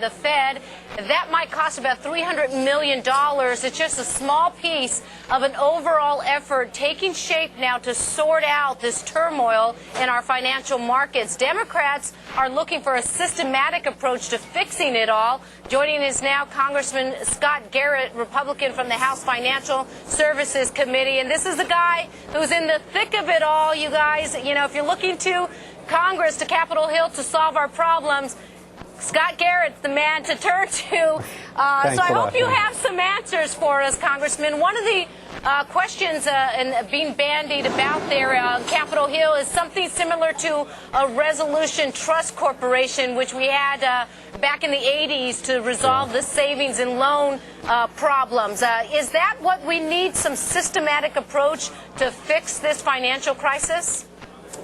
The Fed, that might cost about $300 million. It's just a small piece of an overall effort taking shape now to sort out this turmoil in our financial markets. Democrats are looking for a systematic approach to fixing it all. Joining us now, Congressman Scott Garrett, Republican from the House Financial Services Committee. And this is the guy who's in the thick of it all, you guys. You know, if you're looking to Congress, to Capitol Hill to solve our problems, Scott Garrett's the man to turn to. So I hope you have some answers for us, Congressman. One of the questions and being bandied about there on Capitol Hill is something similar to a resolution trust corporation, which we had back in the 80s to resolve the savings and loan problems. Is that what we need, some systematic approach to fix this financial crisis?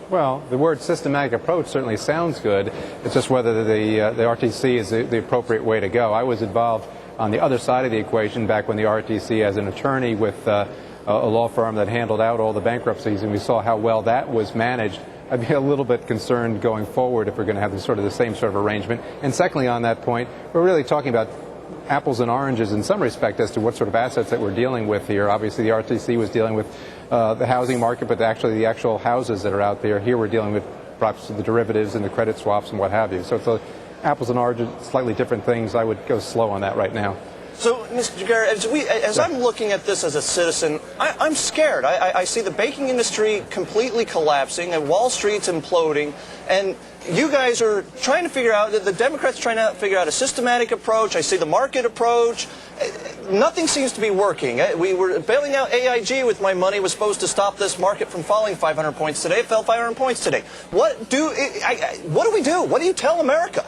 Well, the word systematic approach certainly sounds good. It's just whether the RTC is the appropriate way to go. I was involved on the other side of the equation back when the RTC, as an attorney with a law firm that handled out all the bankruptcies, and we saw how well that was managed. I'd be a little bit concerned going forward if we're going to have the same sort of arrangement. And secondly, on that point, we're really talking about apples and oranges in some respect as to what sort of assets that we're dealing with here. Obviously, the RTC was dealing with the housing market, but actually the actual houses that are out there. Here we're dealing with perhaps the derivatives and the credit swaps and what have you. So it's apples and oranges, slightly different things. I would go slow on that right now. So, Mr. Garrett, as I'm looking at this as a citizen, I'm scared. I see the banking industry completely collapsing and Wall Street's imploding, and you guys are trying to figure out, the Democrats trying to figure out a systematic approach. I see the market approach. Nothing seems to be working. We were bailing out AIG with my money. Was supposed to stop this market from falling 500 points today. It fell 500 points today. What do we do? What do you tell America?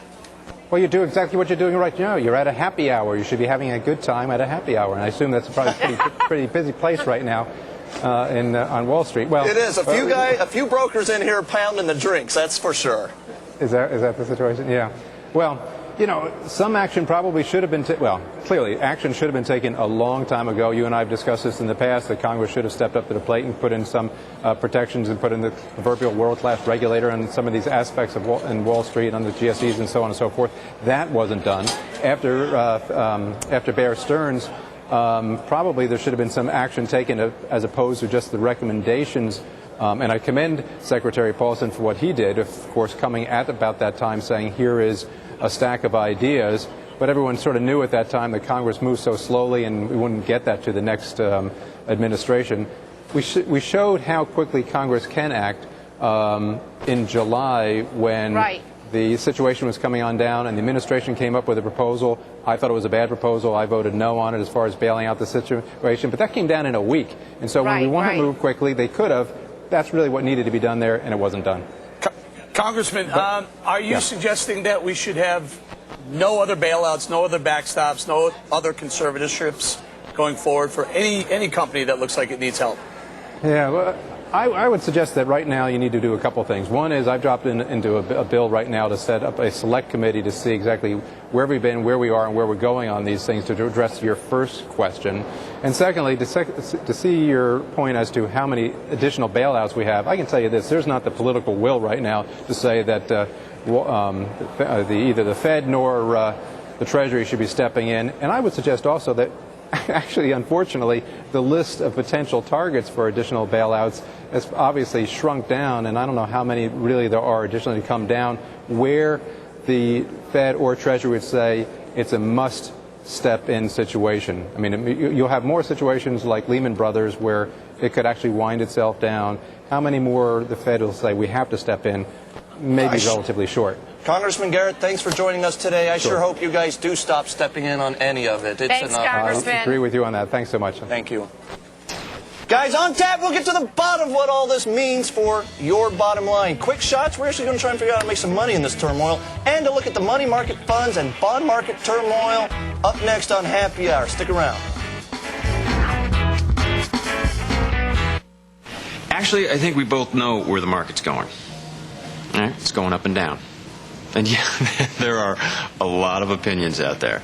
Well, you do exactly what you're doing right now. You're at a happy hour. You should be having a good time at a happy hour. And I assume that's probably a pretty busy place right now on Wall Street. Well, it is. A few brokers in here pounding the drinks, that's for sure. Is that the situation? Yeah. Well, you know, some action probably should have been clearly action should have been taken a long time ago. You and I have discussed this in the past, that Congress should have stepped up to the plate and put in some protections and put in the proverbial world-class regulator on some of these aspects of Wall Street, on the GSEs and so on and so forth. That wasn't done. After Bear Stearns, probably there should have been some action taken as opposed to just the recommendations. And I commend Secretary Paulson for what he did, of course, coming at about that time saying, here is a stack of ideas. But everyone sort of knew at that time that Congress moved so slowly and we wouldn't get that to the next administration. We showed how quickly Congress can act in July when the situation was coming on down and the administration came up with a proposal. I thought it was a bad proposal. I voted no on it as far as bailing out the situation. But that came down in a week. And so when we want to move quickly, they could have. That's really what needed to be done there, and it wasn't done. Congressman, are you suggesting that we should have no other bailouts, no other backstops, no other conservatorships going forward for any company that looks like it needs help? Yeah, well, I would suggest that right now you need to do a couple things. One is I've dropped into a bill right now to set up a select committee to see exactly where we've been, where we are, and where we're going on these things to address your first question. And secondly, to see your point as to how many additional bailouts we have, I can tell you this, there's not the political will right now to say that either the Fed nor the Treasury should be stepping in. And I would suggest also that actually, unfortunately, the list of potential targets for additional bailouts has obviously shrunk down, and I don't know how many really there are additionally to come down where the Fed or Treasury would say it's a must-step-in situation. I mean, you'll have more situations like Lehman Brothers where it could actually wind itself down. How many more the Fed will say we have to step in? Maybe relatively short. Congressman Garrett, thanks for joining us today. I sure hope you guys do stop stepping in on any of it. Thanks, Congressman. I agree with you on that. Thanks so much. Thank you. Guys, on tap, we'll get to the bottom of what all this means for your bottom line. Quick shots, we're actually going to try and figure out how to make some money in this turmoil, and to look at the money market funds and bond market turmoil up next on Happy Hour. Stick around. Actually, I think we both know where the market's going. All right? It's going up and down. And yeah, there are a lot of opinions out there.